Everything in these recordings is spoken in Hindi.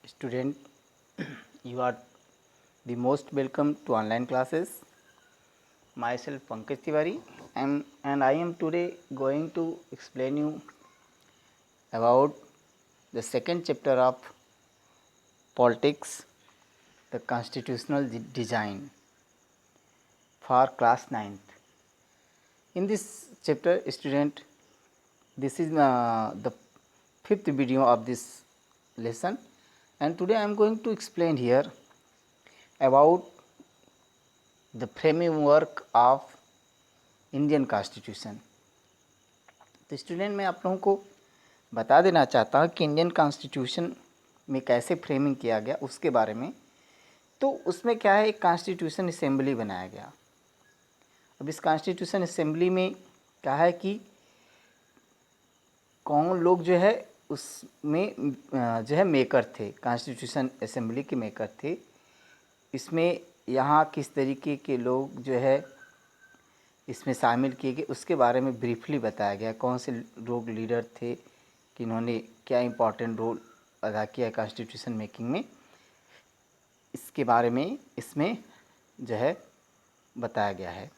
Student, you are the most welcome to online classes. Myself Pankaj Tiwari and I am today going to explain you about the second chapter of politics, the constitutional design for class 9th. In this chapter, student, this is the fifth video of this lesson, and today I am going to explain here about the framework of Indian constitution. तो स्टूडेंट, मैं आप लोगों को बता देना चाहता हूँ कि इंडियन कॉन्स्टिट्यूशन में कैसे फ्रेमिंग किया गया उसके बारे में। तो उसमें क्या है, एक कॉन्स्टिट्यूशन असेंबली बनाया गया। अब इस कॉन्स्टिट्यूशन असेंबली में क्या है कि कौन लोग जो है उसमें जो है मेकर थे, कॉन्स्टिट्यूशन असेंबली के मेकर थे। इसमें यहाँ किस तरीके के लोग जो है इसमें शामिल किए गए उसके बारे में ब्रीफली बताया गया। कौन से लोग लीडर थे, कि इन्होंने क्या इम्पोर्टेंट रोल अदा किया कॉन्स्टिट्यूशन मेकिंग में, इसके बारे में इसमें जो है बताया गया है।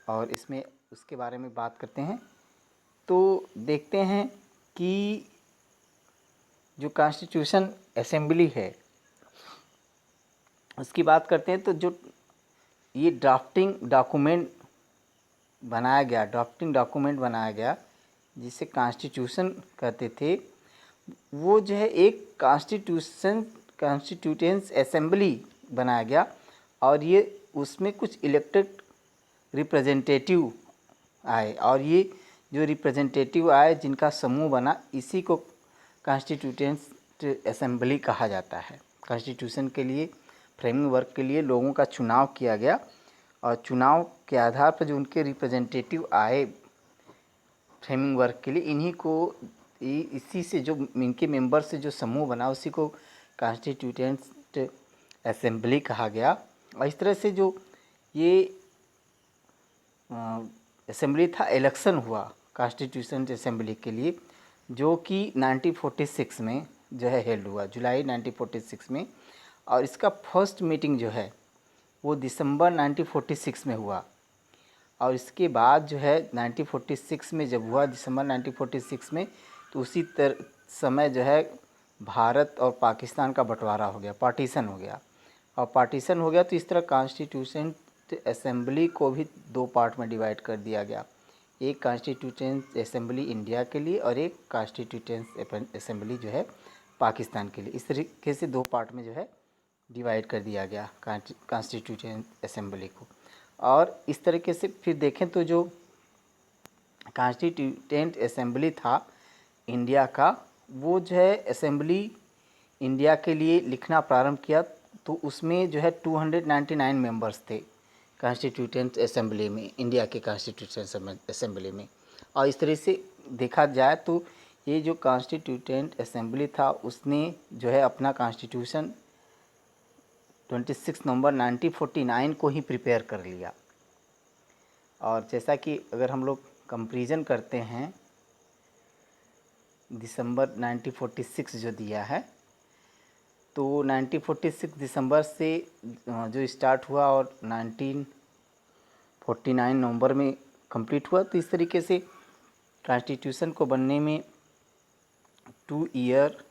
और इसमें उसके बारे में बात करते हैं तो देखते हैं कि जो कॉन्स्टिट्यूशन असेंबली है उसकी बात करते हैं। तो जो ये ड्राफ्टिंग डॉक्यूमेंट बनाया गया जिसे कॉन्स्टिट्यूशन कहते थे, वो जो है एक कॉन्स्टिट्यूटेंस असेंबली बनाया गया। और ये उसमें कुछ इलेक्टेड रिप्रेजेंटेटिव आए, और ये जो रिप्रेजेंटेटिव आए जिनका समूह बना, इसी को कॉन्स्टिट्यूटेंस असेंबली कहा जाता है। कॉन्स्टिट्यूशन के लिए फ्रेमिंग वर्क के लिए लोगों का चुनाव किया गया, और चुनाव के आधार पर जो उनके रिप्रेजेंटेटिव आए फ्रेमिंग वर्क के लिए, इन्हीं को इसी से जो इनके मेंबर से जो समूह बना उसी को कॉन्स्टिट्यूटेंट असेंबली कहा गया। और इस तरह से जो ये असेंबली था, इलेक्शन हुआ कॉन्स्टिट्यूशन असेंबली के लिए, जो कि 1946 में जो है हेल्ड हुआ, जुलाई 1946 में। और इसका फर्स्ट मीटिंग जो है वो दिसंबर 1946 में हुआ। और इसके बाद जो है 1946 में जब हुआ, दिसंबर 1946 में, तो उसी समय जो है भारत और पाकिस्तान का बंटवारा हो गया, पार्टीशन हो गया। और पार्टीशन हो गया तो इस तरह कॉन्स्टिट्यूशन असेंबली को भी दो पार्ट में डिवाइड कर दिया गया। एक कॉन्स्टिट्यूटेंट असेंबली इंडिया के लिए और एक कॉन्स्टिट्यूटेंट असेंबली जो है पाकिस्तान के लिए। इस तरीके से दो पार्ट में जो है डिवाइड कर दिया गया कॉन्स्टिट्यूटेंट असेंबली को। और इस तरीके से फिर देखें तो जो कॉन्स्टिट्यूटेंट असेंबली था इंडिया का, वो जो है असेंबली इंडिया के लिए लिखना प्रारंभ किया। तो उसमें जो है 299 मेंबर्स थे कॉन्स्टिट्यूटेंट असेंबली में, इंडिया के कॉन्स्टिट्यूटेंट असेंबली में। और इस तरह से देखा जाए तो ये जो कॉन्स्टिट्यूटेंट असेंबली था उसने जो है अपना कॉन्स्टिट्यूशन 26 नवंबर 1949 को ही प्रिपेयर कर लिया। और जैसा कि अगर हम लोग कंपैरिजन करते हैं, दिसंबर 1946 जो दिया है, तो 1946 दिसंबर से जो स्टार्ट हुआ और 1949 नवंबर में कंप्लीट हुआ। तो इस तरीके से कॉन्स्टिट्यूशन को बनने में 2 ईयर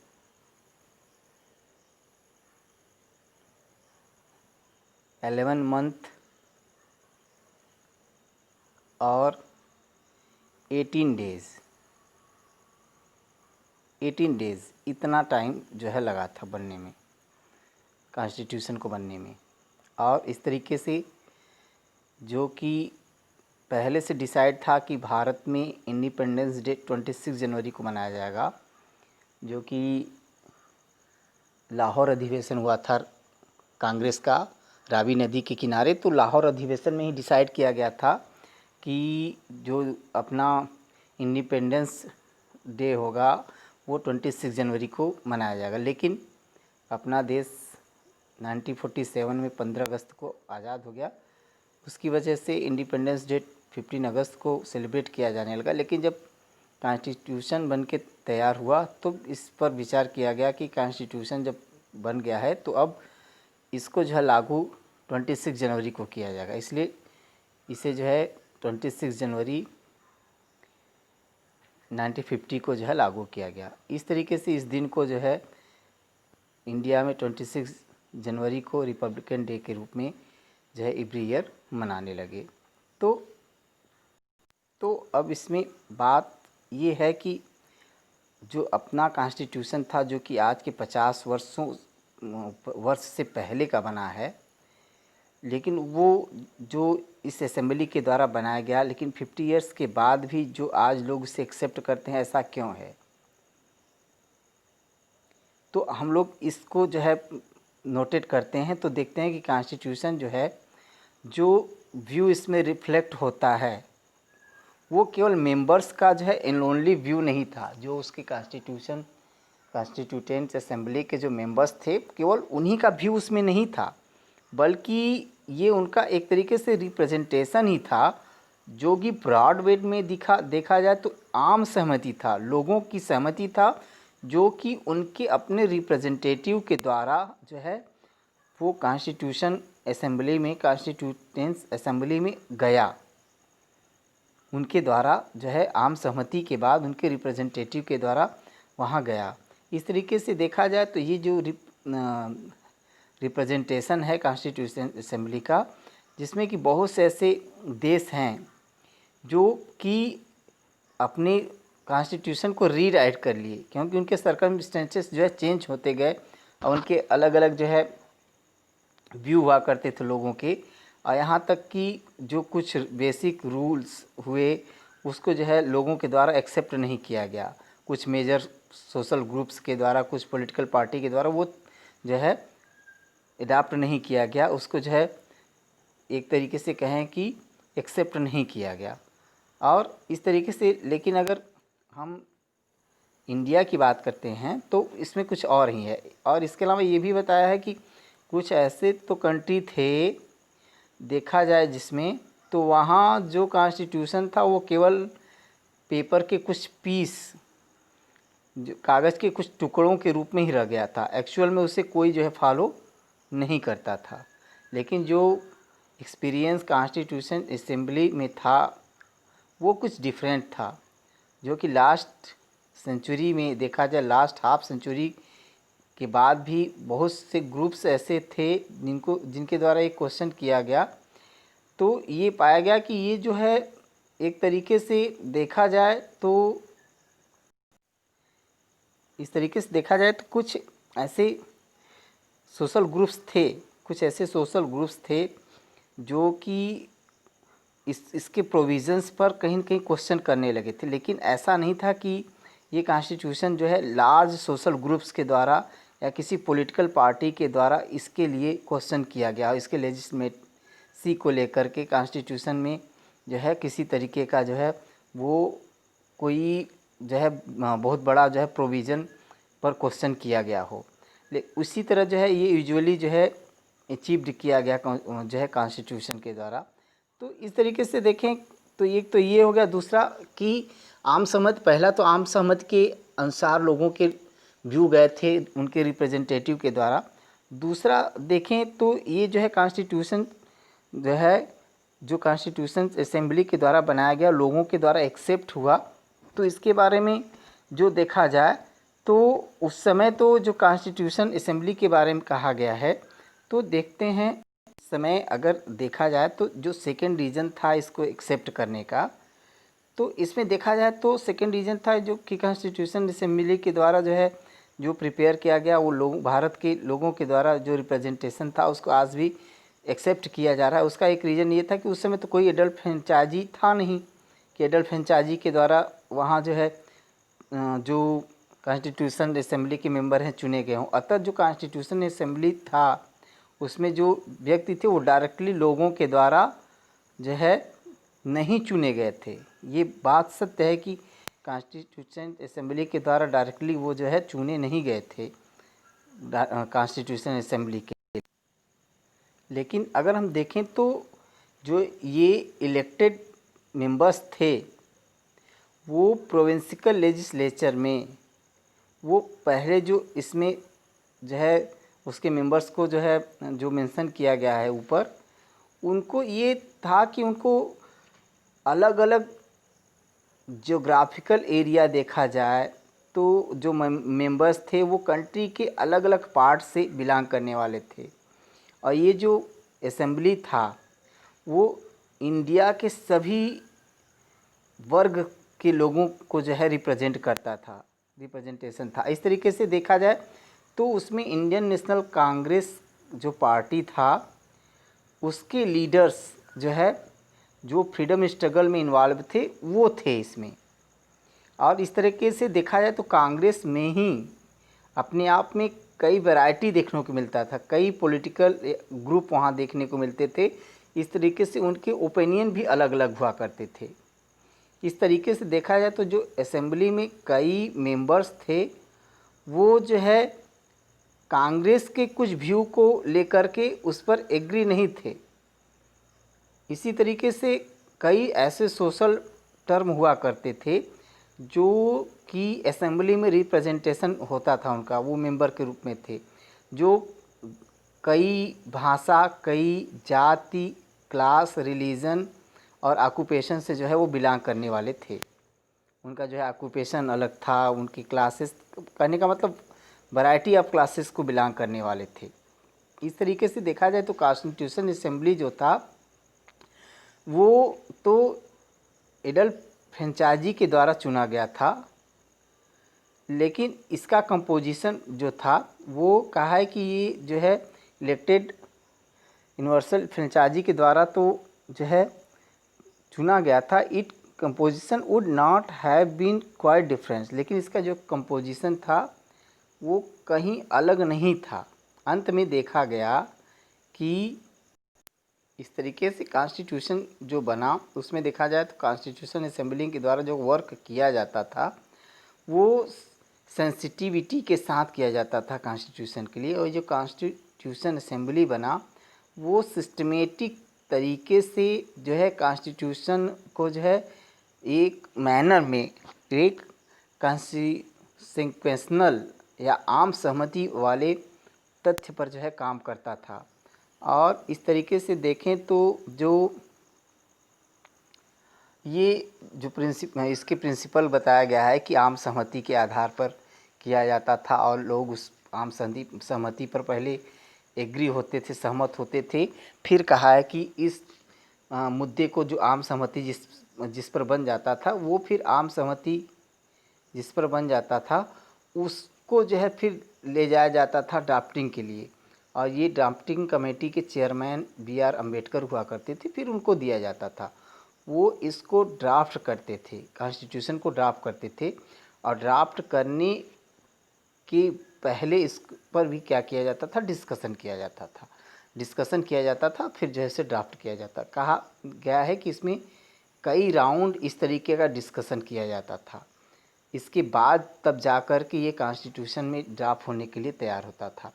11 मंथ और 18 डेज़ इतना टाइम जो है लगा था बनने में, कॉन्स्टिट्यूशन को बनने में। और इस तरीके से जो कि पहले से डिसाइड था कि भारत में इंडिपेंडेंस डे 26 जनवरी को मनाया जाएगा, जो कि लाहौर अधिवेशन हुआ था कांग्रेस का रावी नदी के किनारे। तो लाहौर अधिवेशन में ही डिसाइड किया गया था कि जो अपना इंडिपेंडेंस डे होगा वो 26 जनवरी को मनाया जाएगा। लेकिन अपना देश 1947 में 15 अगस्त को आज़ाद हो गया, उसकी वजह से इंडिपेंडेंस डे 15 अगस्त को सेलिब्रेट किया जाने लगा। लेकिन जब कॉन्स्टिट्यूशन बन के तैयार हुआ तो इस पर विचार किया गया कि कॉन्स्टिट्यूशन जब बन गया है तो अब इसको जो है लागू 26 जनवरी को किया जाएगा, इसलिए इसे जो है 26 जनवरी 1950 को जो है लागू किया गया। इस तरीके से इस दिन को जो है इंडिया में 26 जनवरी को रिपब्लिकन डे के रूप में जो है एवरी ईयर मनाने लगे। तो अब इसमें बात ये है कि जो अपना कॉन्स्टिट्यूशन था, जो कि आज के 50 वर्ष से पहले का बना है, लेकिन वो जो इस असेंबली के द्वारा बनाया गया, लेकिन 50 ईयर्स के बाद भी जो आज लोग उसे एक्सेप्ट करते हैं, ऐसा क्यों है? तो हम लोग इसको जो है नोटेट करते हैं तो देखते हैं कि कॉन्स्टिट्यूशन जो है, जो व्यू इसमें रिफ्लेक्ट होता है वो केवल मेंबर्स का जो है इन ओनली व्यू नहीं था। जो उसके कॉन्स्टिट्यूटेंट असेंबली के जो मेंबर्स थे, केवल उन्हीं का व्यू उसमें नहीं था, बल्कि ये उनका एक तरीके से रिप्रेजेंटेशन ही था, जो कि ब्रॉड वेट में देखा जाए तो आम सहमति था, लोगों की सहमति था, जो कि उनके अपने रिप्रेजेंटेटिव के द्वारा जो है वो कॉन्स्टिट्यूशन असेंबली में, कॉन्स्टिट्यूटेंट्स असेंबली में गया। उनके द्वारा जो है आम सहमति के बाद उनके रिप्रेजेंटेटिव के द्वारा वहाँ गया। इस तरीके से देखा जाए तो ये जो रिप्रेजेंटेशन है कॉन्स्टिट्यूशन असेंबली का, जिसमें कि बहुत से ऐसे देश हैं जो कि अपने कॉन्स्टिट्यूशन को रीराइट कर लिए, क्योंकि उनके सर्कमस्टेंसेस जो है चेंज होते गए और उनके अलग अलग जो है व्यू हुआ करते थे लोगों के, और यहाँ तक कि जो कुछ बेसिक रूल्स हुए उसको जो है लोगों के द्वारा एक्सेप्ट नहीं किया गया। कुछ मेजर सोशल ग्रुप्स के द्वारा, कुछ पॉलिटिकल पार्टी के द्वारा वो जो है अडॉप्ट नहीं किया गया, उसको जो है एक तरीके से कहें कि एक्सेप्ट नहीं किया गया। और इस तरीके से, लेकिन अगर हम इंडिया की बात करते हैं तो इसमें कुछ और ही है। और इसके अलावा ये भी बताया है कि कुछ ऐसे तो कंट्री थे, देखा जाए जिसमें, तो वहाँ जो कॉन्स्टिट्यूशन था वो केवल पेपर के कुछ पीस, जो कागज़ के कुछ टुकड़ों के रूप में ही रह गया था, एक्चुअल में उसे कोई जो है फॉलो नहीं करता था। लेकिन जो एक्सपीरियंस कॉन्स्टिट्यूशन असेंबली में था वो कुछ डिफरेंट था, जो कि लास्ट सेंचुरी में देखा जाए, लास्ट हाफ सेंचुरी के बाद भी बहुत से ग्रुप्स ऐसे थे जिनके द्वारा एक क्वेश्चन किया गया, तो ये पाया गया कि ये जो है एक तरीके से देखा जाए तो, इस तरीके से देखा जाए तो कुछ ऐसे सोशल ग्रुप्स थे जो कि इसके प्रोविज़न्स पर कहीं न कहीं क्वेश्चन करने लगे थे। लेकिन ऐसा नहीं था कि ये कॉन्स्टिट्यूशन जो है लार्ज सोशल ग्रुप्स के द्वारा या किसी पॉलिटिकल पार्टी के द्वारा इसके लिए क्वेश्चन किया गया। इसके लेजिस्लेसी को लेकर के कॉन्स्टिट्यूशन में जो है किसी तरीके का जो है वो कोई जो है बहुत बड़ा जो है प्रोविज़न पर क्वेश्चन किया गया हो। उसी तरह जो है ये यूजुअली जो है अचीव्ड किया गया जो है कॉन्स्टिट्यूशन के द्वारा। तो इस तरीके से देखें तो एक तो ये हो गया। दूसरा कि आम सहमति, पहला तो आम सहमति के अनुसार लोगों के व्यू गए थे उनके रिप्रेजेंटेटिव के द्वारा। दूसरा देखें तो ये जो है कॉन्स्टिट्यूशन जो है, जो कॉन्स्टिट्यूशन असेंबली के द्वारा बनाया गया, लोगों के द्वारा एक्सेप्ट हुआ, तो इसके बारे में जो देखा जाए तो उस समय तो जो कॉन्स्टिट्यूशन असेंबली के बारे में कहा गया है, तो देखते हैं समय अगर देखा जाए तो जो सेकेंड रीज़न था इसको एक्सेप्ट करने का, तो इसमें देखा जाए तो सेकेंड रीज़न था जो कि कॉन्स्टिट्यूशन असेंबली के द्वारा जो है जो प्रिपेयर किया गया, वो लोग भारत के लोगों के द्वारा जो रिप्रेजेंटेशन था उसको आज भी एक्सेप्ट किया जा रहा है। उसका एक रीज़न ये था कि उस समय तो कोई एडल्ट फ्रेंचाइजी था नहीं कि एडल्ट फ्रेंचाइजी के द्वारा वहाँ जो है जो कॉन्स्टिट्यूशन असेंबली के मेंबर हैं चुने गए हों। अतः जो कॉन्स्टिट्यूशन असेंबली था उसमें जो व्यक्ति थे वो डायरेक्टली लोगों के द्वारा जो है नहीं चुने गए थे। ये बात सत्य है कि कॉन्स्टिट्यूशन असेंबली के द्वारा डायरेक्टली वो जो है चुने नहीं गए थे कॉन्स्टिट्यूशन असेंबली के। लेकिन अगर हम देखें तो जो ये इलेक्टेड मेंबर्स थे वो प्रोविंशियल लेजिस्लेचर में वो पहले जो इसमें जो है उसके मेंबर्स को जो है जो मेंशन किया गया है ऊपर, उनको ये था कि उनको अलग अलग ज्योग्राफिकल एरिया देखा जाए तो जो मेंबर्स थे वो कंट्री के अलग अलग पार्ट से बिलोंग करने वाले थे। और ये जो असेंबली था वो इंडिया के सभी वर्ग के लोगों को जो है रिप्रेजेंट करता था, रिप्रेजेंटेशन था। इस तरीके से देखा जाए तो उसमें इंडियन नेशनल कांग्रेस जो पार्टी था उसके लीडर्स जो है जो फ्रीडम स्ट्रगल में इन्वॉल्व थे वो थे इसमें। और इस तरीके से देखा जाए तो कांग्रेस में ही अपने आप में कई वैरायटी देखने को मिलता था, कई पॉलिटिकल ग्रुप वहाँ देखने को मिलते थे। इस तरीके से उनके ओपिनियन भी अलग अलग हुआ करते थे। इस तरीके से देखा जाए तो जो असेंबली में कई मेंबर्स थे वो जो है कांग्रेस के कुछ व्यू को लेकर के उस पर एग्री नहीं थे। इसी तरीके से कई ऐसे सोशल टर्म हुआ करते थे जो कि असेंबली में रिप्रेजेंटेशन होता था उनका, वो मेंबर के रूप में थे, जो कई भाषा, कई जाति, क्लास, रिलीजन और ऑक्यूपेशन से जो है वो बिलोंग करने वाले थे। उनका जो है ऑक्यूपेशन अलग था, उनकी क्लासेस, कहने का मतलब वैरायटी ऑफ क्लासेस को बिलोंग करने वाले थे। इस तरीके से देखा जाए तो कॉन्स्टिट्यूशन असेंबली जो था वो तो एडल्फ फ्रेंचाइजी के द्वारा चुना गया था, लेकिन इसका कंपोजिशन जो था वो कहा है कि ये जो है इलेक्टेड यूनिवर्सल फ्रेंचाइजी के द्वारा तो जो है चुना गया था। It composition would not have been quite difference, लेकिन इसका जो कंपोजिशन था वो कहीं अलग नहीं था। अंत में देखा गया कि इस तरीके से कॉन्स्टिट्यूशन जो बना उसमें देखा जाए तो कॉन्स्टिट्यूशन असेंबली के द्वारा जो वर्क किया जाता था वो सेंसिटिविटी के साथ किया जाता था कॉन्स्टिट्यूशन के लिए। और जो कॉन्स्टिट्यूशन असेंबली बना वो सिस्टमेटिक तरीके से जो है कॉन्स्टिट्यूशन को जो है एक मैनर में एक कॉन्स्टिट्यूशनल या आम सहमति वाले तथ्य पर जो है काम करता था। और इस तरीके से देखें तो जो ये जो इसके प्रिंसिपल बताया गया है कि आम सहमति के आधार पर किया जाता था और लोग उस आम सहमति पर पहले एग्री होते थे, सहमत होते थे। फिर कहा है कि इस मुद्दे को जो आम सहमति जिस पर बन जाता था वो फिर आम सहमति जिस पर बन जाता था उसको जो है फिर ले जाया जाता था ड्राफ्टिंग के लिए। और ये ड्राफ्टिंग कमेटी के चेयरमैन बी.आर. अम्बेडकर हुआ करते थे, फिर उनको दिया जाता था। वो इसको ड्राफ्ट करते थे, कॉन्स्टिट्यूशन को ड्राफ्ट करते थे। और ड्राफ्ट करने के पहले इस पर भी क्या किया जाता था, डिस्कशन किया जाता था। डिस्कशन किया जाता था फिर जो है से ड्राफ्ट किया जाता। कहा गया है कि इसमें कई राउंड इस तरीके का डिस्कशन किया जाता था। इसके बाद तब जा कर के ये कॉन्स्टिट्यूशन में ड्राफ्ट होने के लिए तैयार होता था,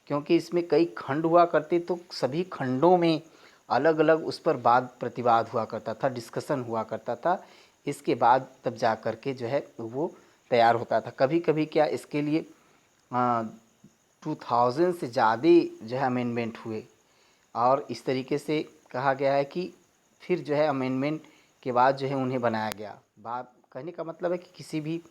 क्योंकि इसमें कई खंड हुआ करते तो सभी खंडों में अलग अलग उस पर वाद प्रतिवाद हुआ करता था, डिस्कशन हुआ करता था। इसके बाद तब जा कर के जो है वो तैयार होता था। कभी कभी क्या इसके लिए 2000 से ज़्यादा जो है अमेंडमेंट हुए। और इस तरीके से कहा गया है कि फिर जो है अमेंडमेंट के बाद जो है उन्हें बनाया गया। बात कहने का मतलब है कि किसी भी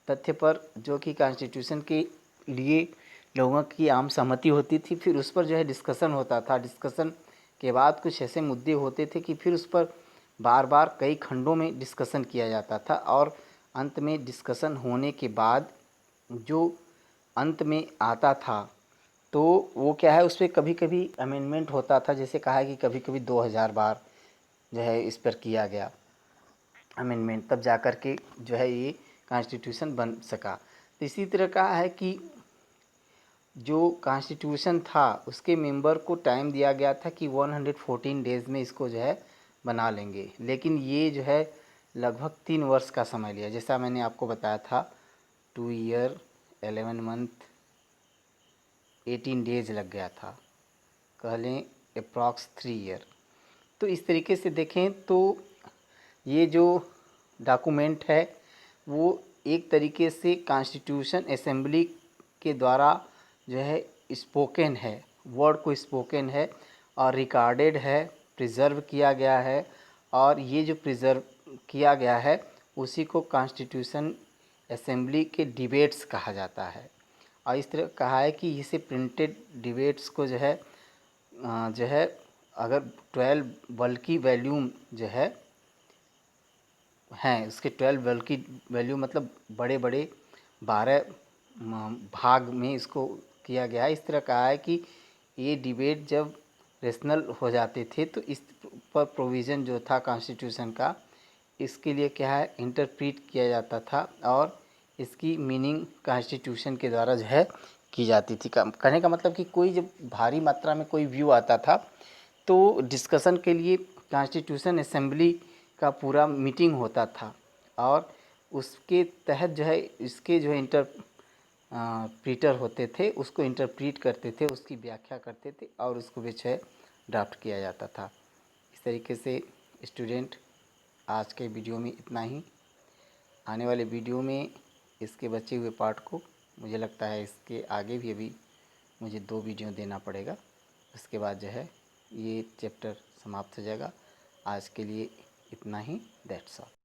तथ्य पर जो कि कॉन्स्टिट्यूशन के लिए लोगों की आम सहमति होती थी, फिर उस पर जो है डिस्कशन होता था। डिस्कशन के बाद कुछ ऐसे मुद्दे होते थे कि फिर उस पर बार बार कई खंडों में डिस्कशन किया जाता था। और अंत में डिस्कशन होने के बाद जो अंत में आता था तो वो क्या है, उस पर कभी कभी अमेंडमेंट होता था। जैसे कहा है कि कभी कभी 2000 बार जो है इस पर किया गया अमेंडमेंट, तब जा कर के जो है ये कॉन्स्टिट्यूशन बन सका। तो इसी तरह कहा है कि जो कॉन्स्टिट्यूशन था उसके मेंबर को टाइम दिया गया था कि 114 डेज़ में इसको जो है बना लेंगे, लेकिन ये जो है लगभग 3 वर्ष का समय लिया। जैसा मैंने आपको बताया था 2 ईयर 11 मंथ 18 डेज लग गया था, कह लें अप्रॉक्स 3 ईयर। तो इस तरीके से देखें तो ये जो डॉक्यूमेंट है वो एक तरीके से कॉन्स्टिट्यूशन असेंबली के द्वारा जो है स्पोकन है, वर्ड को स्पोकन है और रिकॉर्डेड है, प्रिजर्व किया गया है। और ये जो प्रिजर्व किया गया है उसी को कॉन्स्टिट्यूशन असेंबली के डिबेट्स कहा जाता है। और इस तरह कहा है कि इसे प्रिंटेड डिबेट्स को जो है अगर 12 बल्कि वॉल्यूम जो है हैं, उसके 12 बल्कि वॉल्यूम मतलब बड़े बड़े 12 भाग में इसको किया गया है। इस तरह कहा है कि ये डिबेट जब रेशनल हो जाते थे तो इस पर प्रोविज़न जो था कॉन्स्टिट्यूशन का, इसके लिए क्या है इंटरप्रीट किया जाता था और इसकी मीनिंग कॉन्स्टिट्यूशन के द्वारा जो है की जाती थी। कहने का मतलब कि कोई जब भारी मात्रा में कोई व्यू आता था तो डिस्कशन के लिए कॉन्स्टिट्यूशन असेंबली का पूरा मीटिंग होता था और उसके तहत जो है इसके जो है प्रीटर होते थे, उसको इंटरप्रीट करते थे, उसकी व्याख्या करते थे और उसको भी जो है ड्राफ्ट किया जाता था। इस तरीके से स्टूडेंट आज के वीडियो में इतना ही। आने वाले वीडियो में इसके बचे हुए पार्ट को मुझे लगता है इसके आगे भी अभी मुझे 2 वीडियो देना पड़ेगा। उसके बाद जो है ये चैप्टर समाप्त हो जाएगा। आज के लिए इतना ही। That's all.